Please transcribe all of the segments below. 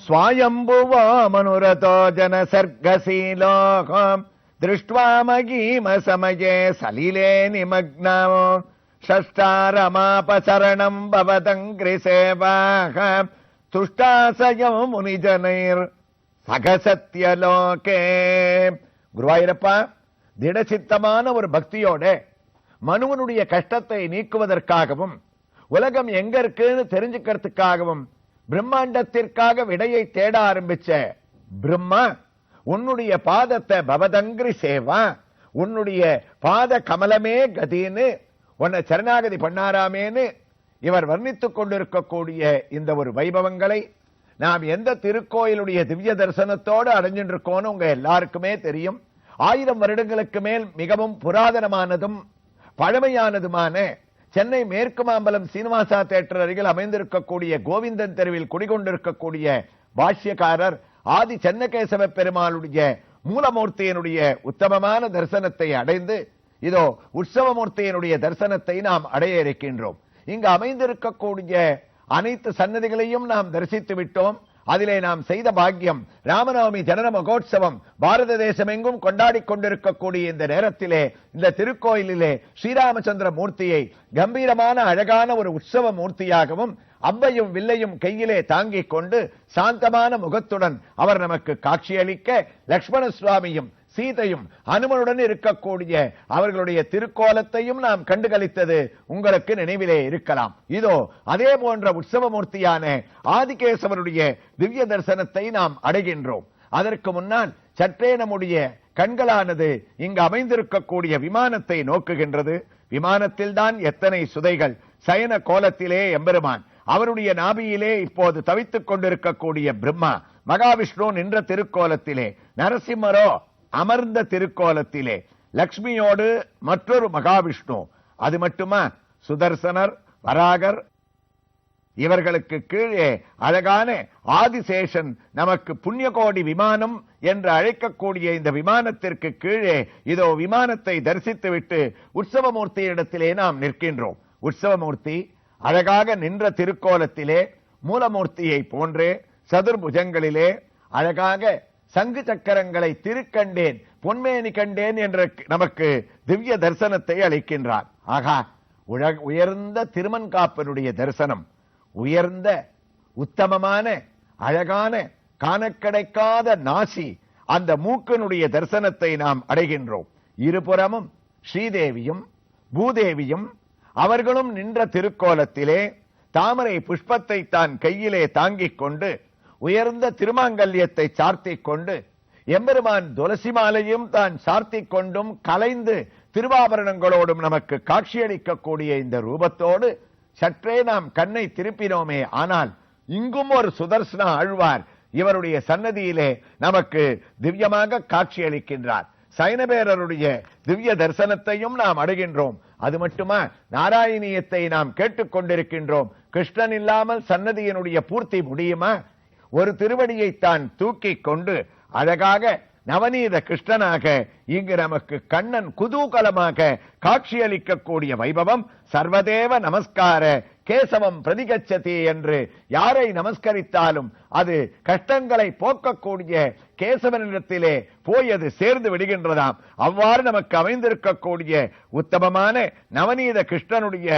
ஸ்வயம்புவோ மனுரதோ ஜனசர்கசீலோகம் திருஷ்ட்வா மகீம சமயே சலிலே நிமக்னோ ஷஷ்டாரமாபசரணம் பவதங்கிரி சேவாக துஷ்டாசயம் முனிஜனைர் சகசத்யலோகே. குருவாயூரப்பா, திடசித்தமான ஒரு பக்தியோட மனுவனுடைய கஷ்டத்தை நீக்குவதற்காகவும் உலகம் எங்க இருக்குன்னு தெரிஞ்சுக்கிறதுக்காகவும் பிரம்மாண்டத்திற்காக விடையை தேட ஆரம்பிச்ச பிரம்மா, உன்னுடைய பாதத்தை பவதங்கிரி சேவா, உன்னுடைய பாத கமலமே கதின்னு உன்னை சரணாகதி பண்ணாராமேன்னு இவர் வர்ணித்துக் கொண்டிருக்கக்கூடிய இந்த ஒரு வைபவங்களை நாம் எந்த திருக்கோயிலுடைய திவ்ய தரிசனத்தோடு அடைஞ்சிட்டு இருக்கோம்னு உங்க எல்லாருக்குமே தெரியும். 1000 வருடங்களுக்கு மேல் மிகவும் புராதனமானதும் பழமையானதுமான சென்னை மேற்கு மாம்பலம் சீனிவாசா தியேட்டர் அருகில் அமைந்திருக்கக்கூடிய கோவிந்தன் தெருவில் குடிகொண்டிருக்கக்கூடிய பாஷ்யக்காரர் ஆதி சென்னகேசவ பெருமாளுடைய மூலமூர்த்தியினுடைய உத்தமமான தரிசனத்தை அடைந்து இதோ உற்சவமூர்த்தியினுடைய தரிசனத்தை நாம் அடைய இருக்கின்றோம். இங்கு அமைந்திருக்கக்கூடிய அனைத்து சன்னதிகளையும் நாம் தரிசித்து விட்டோம். அதிலே நாம் செய்த பாக்கியம் ராமநவமி ஜனன மகோத்சவம் பாரத தேசம் எங்கும் கொண்டாடி கொண்டிருக்கக்கூடிய இந்த நேரத்திலே இந்த திருக்கோயிலிலே ஸ்ரீராமச்சந்திர மூர்த்தியை கம்பீரமான அழகான ஒரு உற்சவ மூர்த்தியாகவும் அம்பையும் வில்லையும் கையிலே தாங்கிக் கொண்டு சாந்தமான முகத்துடன் அவர் நமக்கு காட்சியளிக்க லக்ஷ்மண சுவாமியும் சீதையும் அனுமனுடன் இருக்கக்கூடிய அவர்களுடைய திருக்கோலத்தையும் நாம் கண்டுகளித்தது உங்களுக்கு நினைவிலே இருக்கலாம். இதோ அதே போன்ற உற்சவமூர்த்தியான ஆதிகேசவனுடைய திவ்ய தரிசனத்தை நாம் அடைகின்றோம். அதற்கு முன்னால் சற்றே நம்முடைய கண்களானது இங்கு அமைந்திருக்கக்கூடிய விமானத்தை நோக்குகின்றது. விமானத்தில் தான் எத்தனை சுதைகள்! சயன கோலத்திலே எம்பெருமான், அவருடைய நாபியிலே இப்போது தவித்துக் கொண்டிருக்கக்கூடிய பிரம்மா, மகாவிஷ்ணு நின்ற திருக்கோலத்திலே, நரசிம்மரோ அமர்ந்த திருக்கோலத்திலே, லக்ஷ்மியோடு மற்றொரு மகாவிஷ்ணு. அது மட்டுமா, சுதர்சனர், வராகர், இவர்களுக்கு கீழே அழகான ஆதிசேஷன் நமக்கு புண்ணியகோடி விமானம் என்று அழைக்கக்கூடிய இந்த விமானத்திற்கு கீழே இதோ விமானத்தை தரிசித்துவிட்டு உற்சவமூர்த்தியிடத்திலே நாம் நிற்கின்றோம். உற்சவமூர்த்தி அழகாக நின்ற திருக்கோலத்திலே மூலமூர்த்தியை போன்றே சதுர்புஜங்களிலே அழகாக சங்கு சக்கரங்களை திருக்கண்டேன் பொன்மேனி கண்டேன் என்ற நமக்கு திவ்ய தரிசனத்தை அளிக்கின்றார். ஆகா, உயர்ந்த திருமன்காப்பனுடைய தரிசனம், உயர்ந்த உத்தமமான அழகான காணக்கடைக்காத நாசி, அந்த மூக்கனுடைய தரிசனத்தை நாம் அடைகின்றோம். இருபுறமும் ஸ்ரீதேவியும் பூதேவியும் அவர்களும் நின்ற திருக்கோலத்திலே தாமரை புஷ்பத்தை தான் கையிலே தாங்கிக் கொண்டு உயர்ந்த திருமாங்கல்யத்தை சார்த்திக் கொண்டு எம்பெருமான் துளசி மாலையும் தான் சார்த்திக் கொண்டும் கலைந்து திருவாபரணங்களோடும் நமக்கு காட்சியளிக்கக்கூடிய இந்த ரூபத்தோடு சற்றே நாம் கண்ணை திருப்பினோமே ஆனால் இங்கும் ஒரு சுதர்சன ஆழ்வார் இவருடைய சன்னதியிலே நமக்கு திவ்யமாக காட்சியளிக்கின்றார். சைனபேரருடைய திவ்ய தரிசனத்தையும் நாம் அடைகின்றோம். அது மட்டுமா, நாராயணியத்தை நாம் கேட்டுக்கொண்டிருக்கின்றோம். கிருஷ்ணன் இல்லாமல் சன்னதியினுடைய பூர்த்தி முடியுமா? ஒரு திருவடியை தான் தூக்கி கொண்டு அழகாக நவநீத கிருஷ்ணனாக இங்கு நமக்கு கண்ணன் குதூகலமாக காட்சியளிக்கக்கூடிய வைபவம் சர்வதேவ நமஸ்கார கேசவம் பிரதிகச்சதி என்று யாரை நமஸ்கரித்தாலும் அது கஷ்டங்களை போக்கக்கூடிய கேசவனிடத்திலே போய் அது சேர்ந்து விடுகின்றதாம். அவ்வாறு நமக்கு அமைந்திருக்கக்கூடிய உத்தமமான நவநீத கிருஷ்ணனுடைய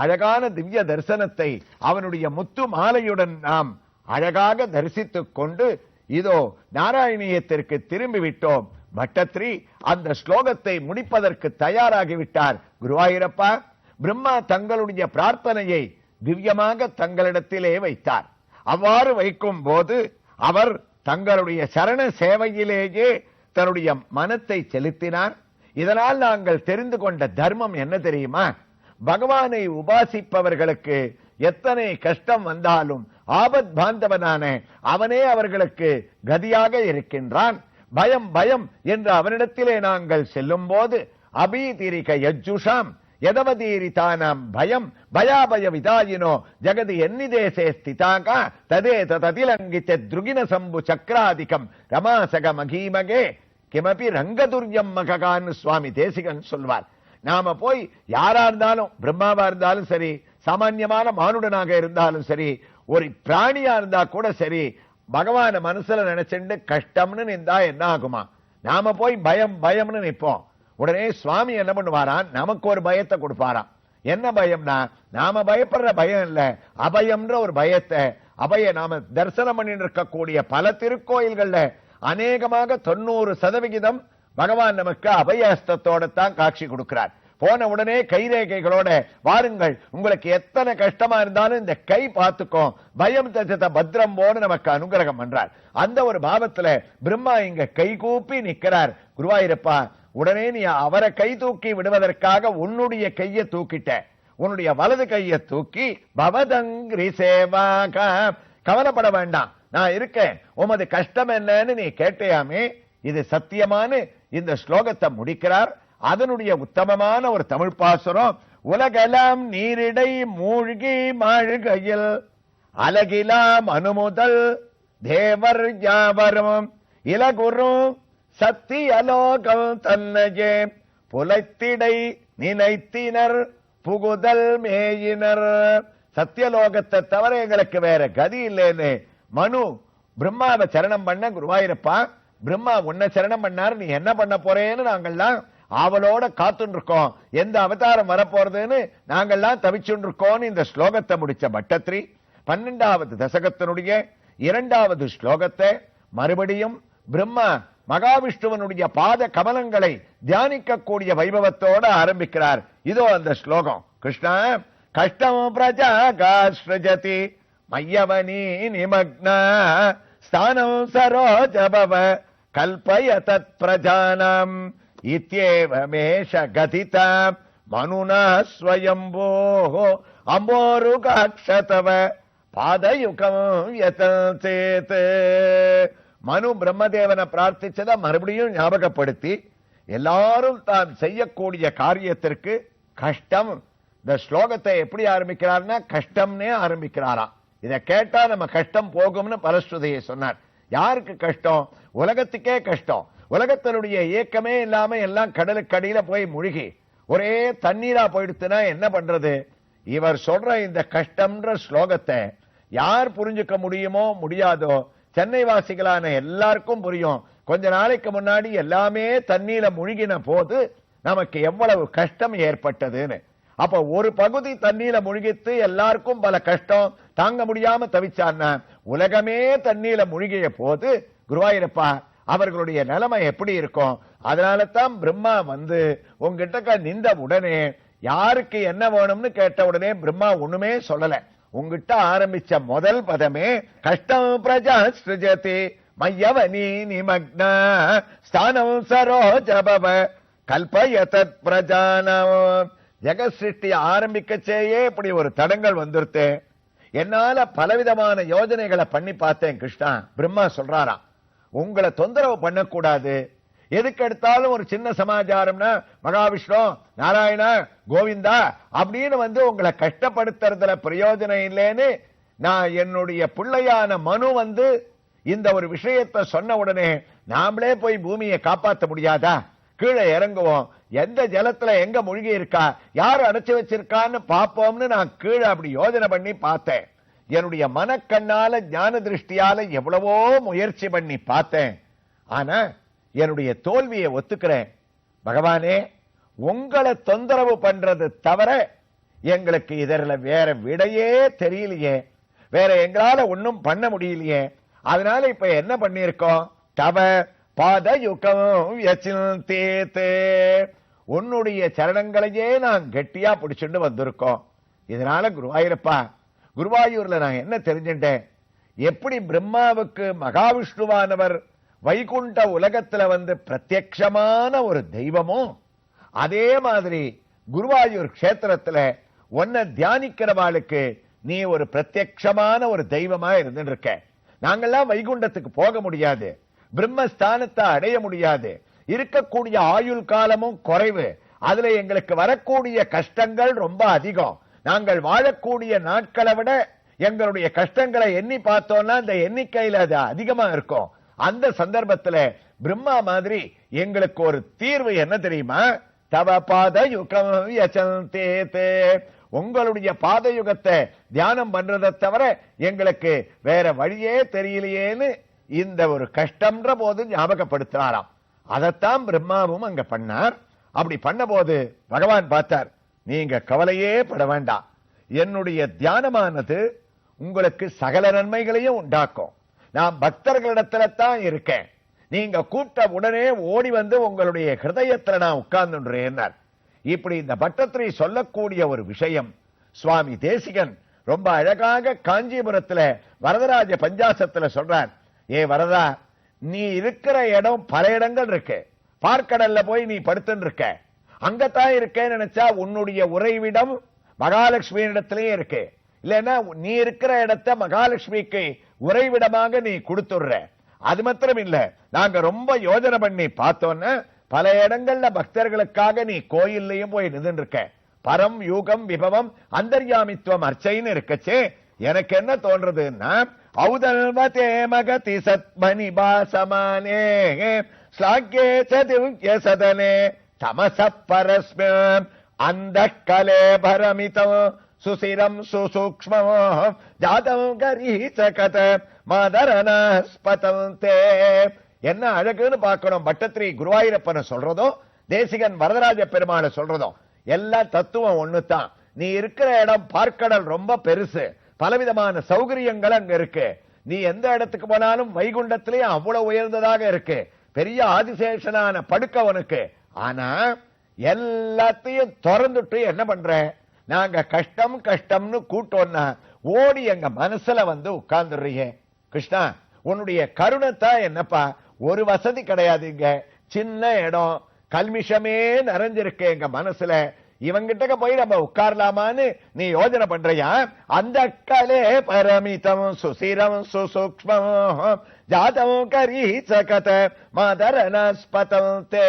அழகான திவ்ய தரிசனத்தை அவனுடைய முத்து மாலையுடன் நாம் அழகாக தரிசித்துக் கொண்டு இதோ நாராயணியத்திற்கு திரும்பிவிட்டோம். பட்டத்ரி அந்த ஸ்லோகத்தை முடிப்பதற்கு தயாராகிவிட்டார். குருவாயூரப்பா, பிரம்மா தங்களுடைய பிரார்த்தனையை திவ்யமாக தங்களிடத்திலே வைத்தார். அவ்வாறு வைக்கும் போது அவர் தங்களுடைய சரண சேவையிலேயே தன்னுடைய மனத்தை செலுத்தினார். இதனால் நாங்கள் தெரிந்து கொண்ட தர்மம் என்ன தெரியுமா? பகவானை உபாசிப்பவர்களுக்கு எத்தனை கஷ்டம் வந்தாலும் ஆபத் பாந்தவனான அவனே அவர்களுக்கு கதியாக இருக்கின்றான். பயம் பயம் என்று அவனிடத்திலே நாங்கள் செல்லும் போது அபீதிரிக யஜ்ஜுஷாம் யதவதீரிதானாம் பயம் பயாபய விதாயினோ ஜகதி என்னிதேசே ஸ்திதாக ததே ததிலங்கித்த துருகின சம்பு சக்கராதிகம் ரமாசக மகீமகே கிமபி ரங்கதுர்யம் மகான்னு சுவாமி தேசிகன் சொல்வார். நாம போய் யாரா இருந்தாலும், பிரம்மாவா இருந்தாலும் சரி, சாமான்யமான மானுடனாக இருந்தாலும் சரி, ஒரு பிராணியா இருந்தா கூட சரி, பகவான மனசுல நினைச்சுட்டு கஷ்டம்னு நின்றா என்ன ஆகுமா? நாம போய் பயம் பயம்னு நிற்போம். உடனே சுவாமி என்ன பண்ணுவாராம், நமக்கு ஒரு பயத்தை கொடுப்பாராம். என்ன பயம்னா, நாம பயப்படுற பயம் இல்ல, அபயம்ன்ற ஒரு பயத்தை, நாம தரிசனம் பண்ணிட்டு இருக்கக்கூடிய பல திருக்கோயில்கள்ல அநேகமாக 90% பகவான் நமக்கு அபயஹஸ்தத்தோட தான் காட்சி கொடுக்கிறார். போன உடனே கைரேகைகளோட வாருங்கள், உங்களுக்கு எத்தனை கஷ்டமா இருந்தாலும் இந்த கை பார்த்துக்கோ, பயம் தச்சத பத்திரம் போன்னு நமக்கு அனுகிரகம் பண்றார். அந்த ஒரு பாவத்துல பிரம்மா இங்க கை கூப்பி நிக்கிறார். குருவாயூரப்பா, உடனே நீ அவரை கை தூக்கி விடுவதற்காக உன்னுடைய கையை தூக்கிட்ட, உன்னுடைய வலது கையை தூக்கி பவதங்கிரி சேவாக, கவலைப்பட வேண்டாம், நான் இருக்கேன், உமது கஷ்டம் என்னன்னு நீ கேட்டையாமே, இது சத்தியமான இந்த ஸ்லோகத்தை முடிக்கிறார். அதனுடைய உத்தமமான ஒரு தமிழ் பாசுரம், உலகெல்லாம் நீரிடை மூழ்கி மாழ்கையில் அலகிலாம் அனுமுதல் தேவர் யாவரும் இலகுரும் சத்தியலோகம் தன்னையே புலைத்திடை நினைத்தினர் புகுதல் மேயினர். சத்தியலோகத்தை தவிர எங்களுக்கு வேற கதி இல்லைன்னு மனு பிரம்மாவை சரணம் பண்ண, குருவாயூரப்பா பிரம்மா உன்னை சரணம் பண்ணார், நீ என்ன பண்ண போறேன்னு நாங்கள்லாம் அவளோட காத்துட்டு இருக்கோம், எந்த அவதாரம் வரப்போறதுன்னு நாங்கள்லாம் தவிச்சுட்டு இருக்கோம்னு இந்த ஸ்லோகத்தை முடிச்ச பட்டத்ரி 12வது தசகத்தினுடைய 2வது ஸ்லோகத்தை மறுபடியும் பிரம்மா மகாவிஷ்ணுவனுடைய பாத கமலங்களை தியானிக்கக்கூடிய வைபவத்தோட ஆரம்பிக்கிறார். இதோ அந்த ஸ்லோகம். கிருஷ்ணா கஷ்டம் பிரஜா காஸ்ரஜதி மையவனி நிமக்னா ஸ்தானம் சரோஜபவ கல்பய தத் பிரஜானம் இத்யேவமேஷ கதிதா மனுனா ஸ்வயம்போ அம்போருகாக்ஷதவ பாதயுகம் யதசேத். மனு பிரம்மதேவனை பிரார்த்திச்சதை மறுபடியும் ஞாபகப்படுத்தி எல்லாரும் தான் செய்யக்கூடிய காரியத்திற்கு கஷ்டம், இந்த ஸ்லோகத்தை எப்படி ஆரம்பிக்கிறார்னா கஷ்டம்னே ஆரம்பிக்கிறாராம். இதை கேட்டா நம்ம கஷ்டம் போகும்னு பரஸ்ருதியை சொன்னார். யாருக்கு கஷ்டம்? உலகத்துக்கே கஷ்டம். உலகத்தினுடைய இயக்கமே இல்லாம எல்லாம் கடலுக்கு அடியில போய் முழுகி ஒரே தண்ணீரா போயிடுத்துனா என்ன பண்றது? இவர் சொல்ற இந்த கஷ்டம்ன்ற ஸ்லோகத்தை யார் புரிஞ்சுக்க முடியுமோ முடியாதோ, சென்னை வாசிகளான எல்லாருக்கும் புரியும். கொஞ்ச நாளைக்கு முன்னாடி எல்லாமே தண்ணீர முழுகின போது நமக்கு எவ்வளவு கஷ்டம் ஏற்பட்டதுன்னு. அப்ப ஒரு பகுதி தண்ணீர முழுகித்து எல்லாருக்கும் பல கஷ்டம் தாங்க முடியாம தவிச்சான்னா, உலகமே தண்ணீர முழுகிய போது குருவாயூரப்பா அவர்களுடைய நிலைமை எப்படி இருக்கும்? அதனால தான் பிரம்மா வந்து உங்ககிட்ட நின்ற உடனே யாருக்கு என்ன வேணும்னு கேட்ட உடனே பிரம்மா ஒண்ணுமே சொல்லல. உங்ககிட்ட ஆரம்பிச்ச முதல் பதமே கஷ்டம் பிரஜா ஸ்ருஜதி மையவனி நிமக்னா ஸ்தானம் சரோஜபவ கல்பய தத் பிரஜானம். ஜெகத் சிருஷ்டி ஆரம்பிக்கச்சேயே இப்படி ஒரு தடங்கள் வந்துருத்தே, என்னால பலவிதமான யோஜனைகளை பண்ணி பார்த்தேன் கிருஷ்ணா. பிரம்மா சொல்றாராம், உங்களை தொந்தரவு பண்ணக்கூடாது, எதுக்கு எடுத்தாலும் ஒரு சின்ன சமாச்சாரம்னா மகாவிஷ்ணு நாராயணா கோவிந்தா அப்படின்னு வந்து உங்களை கஷ்டப்படுத்துறதுல பிரயோஜனம் இல்லைன்னு நான் என்னுடைய பிள்ளையான மனு வந்து இந்த ஒரு விஷயத்தை சொன்ன உடனே நாமளே போய் பூமியை காப்பாற்ற முடியாதா? கீழே இறங்குவோம், எந்த ஜலத்துல எங்க மூழ்கி இருக்கா, யார் அடைச்சு வச்சிருக்கான்னு பாப்போம்னு நான் கீழே அப்படி யோஜனை பண்ணி பார்த்தேன். என்னுடைய மனக்கண்ணால ஞான திருஷ்டியால எவ்வளவோ முயற்சி பண்ணி பார்த்தேன். ஆனா என்னுடைய தோல்வியை ஒத்துக்கிறேன். பகவானே, உங்களை தொந்தரவு பண்றது தவிர எங்களுக்கு இதற்கு வேற விடையே தெரியலையே, வேற எங்களால ஒன்னும் பண்ண முடியலையே. அதனால இப்ப என்ன பண்ணிருக்கோம்? தவ பாதயுகம் யசிந்தேதே, உன்னுடைய சரணங்களையே நான் கெட்டியா பிடிச்சுட்டு வந்திருக்கோம். இதனால குருவாயூரப்பா, குருவாயூர்ல நான் என்ன தெரிஞ்சுட்டேன், எப்படி பிரம்மாவுக்கு மகாவிஷ்ணுவானவர் வைகுண்ட உலகத்துல வந்து பிரத்யக்ஷமான ஒரு தெய்வமோ, அதே மாதிரி குருவாயூர் கஷேத்திரத்துல உன்னை தியானிக்கிறவாளுக்கு நீ ஒரு பிரத்யக்ஷமான ஒரு தெய்வமா இருந்துட்டு இருக்க. நாங்கெல்லாம் வைகுண்டத்துக்கு போக முடியாது, பிரம்மஸ்தானத்தை அடைய முடியாது, இருக்கக்கூடிய ஆயுள் காலமும் குறைவு, அதுல எங்களுக்கு வரக்கூடிய கஷ்டங்கள் ரொம்ப அதிகம். நாங்கள் வாழக்கூடிய நாட்களை விட எங்களுடைய கஷ்டங்களை எண்ணி பார்த்தோம்னா இந்த எண்ணிக்கையில அது அதிகமா இருக்கும். அந்த சந்தர்ப்பத்துல பிரம்மா மாதிரி எங்களுக்கு ஒரு தீர்வு என்ன தெரியுமா? தவ பாதயுகம் யசந்தே. உங்களுடைய பாதயுகத்தை தியானம் பண்றதை தவிர எங்களுக்கு வேற வழியே தெரியலையேன்னு இந்த ஒரு கஷ்டம்ன்ற போது ஞாபகப்படுத்தினாராம். அதைத்தான் பிரம்மாவும் அங்க பண்ணார். அப்படி பண்ண போது பகவான் பார்த்தார், நீங்க கவலையே பட வேண்டாம், என்னுடைய தியானமானது உங்களுக்கு சகல நன்மைகளையும் உண்டாக்கும். நான் பக்தர்களிடத்துல தான் இருக்கேன், நீங்க கூட்ட உடனே ஓடி வந்து உங்களுடைய ஹிருதயத்துல நான் உட்கார்ந்துன்றேன். இப்படி இந்த பட்டத்திரி சொல்லக்கூடிய ஒரு விஷயம் சுவாமி தேசிகன் ரொம்ப அழகாக காஞ்சிபுரத்துல வரதராஜ பஞ்சாசத்துல சொல்றார். ஏ வரதா, நீ இருக்கிற இடம் பல இடங்கள் இருக்கு, பார்க்கடல்ல போய் நீ படுத்துன்னு இருக்க, அங்கத்தான் இருக்கேன்னு நினைச்சா உன்னுடைய உறைவிடம் மகாலட்சுமி இடத்திலேயே இருக்கு. இல்லைன்னா நீ இருக்கிற இடத்தை மகாலட்சுமிக்கு உறைவிடமாக நீ கொடுத்துடுற. அது மாத்திரம் இல்ல, நாங்க ரொம்ப யோஜனை பண்ணி பார்த்தோன்னா பல இடங்கள்ல பக்தர்களுக்காக நீ கோயில்லையும் போய் நின்று இருக்க. பரம் யூகம் விபவம் அந்தர்யாமித்துவம் அர்ச்சைன்னு இருக்கச்சே எனக்கு என்ன தோன்றதுன்னா, ஔதல்வதே மகதி சத்மணி பாசமானே ஸ்லாக்யே சதிவ்ய சதனே தமச பரஸ்மம் அந்த கலே பரமிதம் சுசிரம் சுசூக்ஷ்மம் ஜாதம் கரீச்சகத மதரனஸ்பதம் தே. என்ன அழகுன்னு பார்க்கணும். பட்டத்திரி குருவாயூரப்பனை சொல்றதும் தேசிகன் வரதராஜ பெருமாளை சொல்றதும் எல்லா தத்துவம் ஒண்ணுதான். நீ இருக்கிற இடம் பார்க்கடல் ரொம்ப பெருசு, பலவிதமான சௌகரியங்கள் அங்க இருக்கு. நீ எந்த இடத்துக்கு போனாலும் வைகுண்டத்திலேயே அவ்வளவு உயர்ந்ததாக இருக்கு, பெரிய ஆதிசேஷனான படுக்கவனுக்கு. ஆனா எல்லாத்தையும் திறந்துட்டு என்ன பண்ற, நாங்க கஷ்டம் கஷ்டம்னு கூட்டோம்னா ஓடி எங்க மனசுல வந்து உட்கார்ந்துடுறீங்க. கிருஷ்ணா, உன்னுடைய கருணத்தா என்னப்பா, ஒரு வசதி கிடையாது, இங்க சின்ன இடம், கல்மிஷமே நிறைஞ்சிருக்கு எங்க மனசுல, இவங்கிட்ட போய் நம்ம உட்காரலாமான்னு நீ யோஜனை பண்றியா? அந்த கலே பரமிதம் சுசிரம் சுசூக்ஷ்மம் ஜாதம் கரீச்சகத மதரனஸ்பதம் தே.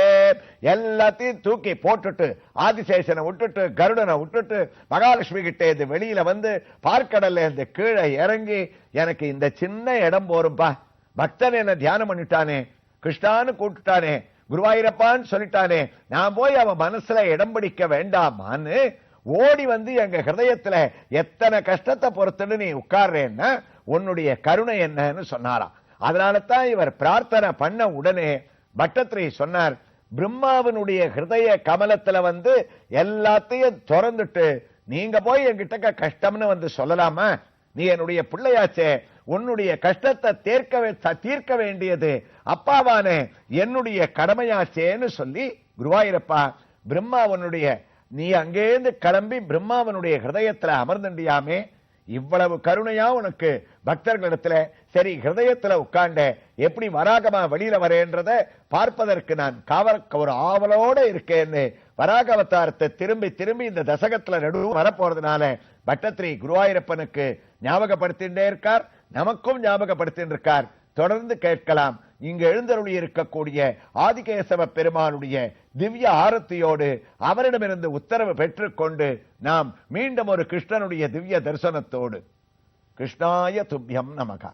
எல்லாத்தையும் தூக்கி போட்டுட்டு ஆதிசேஷனை விட்டுட்டு கருடனை விட்டுட்டு மகாலட்சுமி கிட்ட இது வெளியில வந்து பார்க்கடல்ல இருந்து கீழே இறங்கி எனக்கு இந்த சின்ன இடம் போரும்பா, பக்தன் என்ன தியானம் பண்ணிட்டானே, கிருஷ்ணான்னு கூட்டுட்டானே, குருவாயூரப்பான்னு சொல்லிட்டானே, நான் போய் அவன் மனசுல இடம் பிடிக்க வேண்டாமான்னு ஓடி வந்து எங்க ஹிருதயத்துல எத்தனை கஷ்டத்தை பொறுத்துன்னு நீ உட்கார்றேன்னா உன்னுடைய கருணை என்னன்னு சொன்னாராம். அதனால தான் இவர் பிரார்த்தனை பண்ண உடனே பட்டத்திரி சொன்னார், பிரம்மாவினுடைய ஹிருதய கமலத்துல வந்து எல்லாத்தையும் திறந்துட்டு நீங்க போய் என்கிட்ட கஷ்டம்னு வந்து சொல்லலாமா? நீ என்னுடைய பிள்ளையாச்சே, உன்னுடைய கஷ்டத்தை தீர்க்க வேண்டியது அப்பாவானே என்னுடைய கடமையாச்சேன்னு சொல்லி குருவாயூரப்பா பிரம்மாவனுடைய நீ அங்கேருந்து கிளம்பி பிரம்மாவனுடைய ஹிருதயத்துல அமர்ந்துண்டியாமே, இவ்வளவு கருணையா உனக்கு பக்தர்களிடத்துல, சரி ஹிருதயத்துல உட்கார்ந்த எப்படி வராகமா வெளியில வரேன்றத பார்ப்பதற்கு நான் ஒரு ஆவலோட இருக்கேன்னு வராக அவதாரத்தை திரும்பி திரும்பி இந்த தசகத்துல நடுவு வரப்போறதுனால பட்டத்திரி குருவாயூரப்பனுக்கு ஞாபகப்படுத்திட்டே இருக்கார், நமக்கும் ஞாபகப்படுத்திட்டு இருக்கார். தொடர்ந்து கேட்கலாம். இங்கு எழுந்தருளி இருக்கக்கூடிய ஆதிகேசவ பெருமானுடைய திவ்ய ஆரத்தியோடு அவரிடமிருந்து உத்தரவு பெற்றுக்கொண்டு நாம் மீண்டும் ஒரு கிருஷ்ணனுடைய திவ்ய தரிசனத்தோடு கிருஷ்ணாய துப்யம் நமக.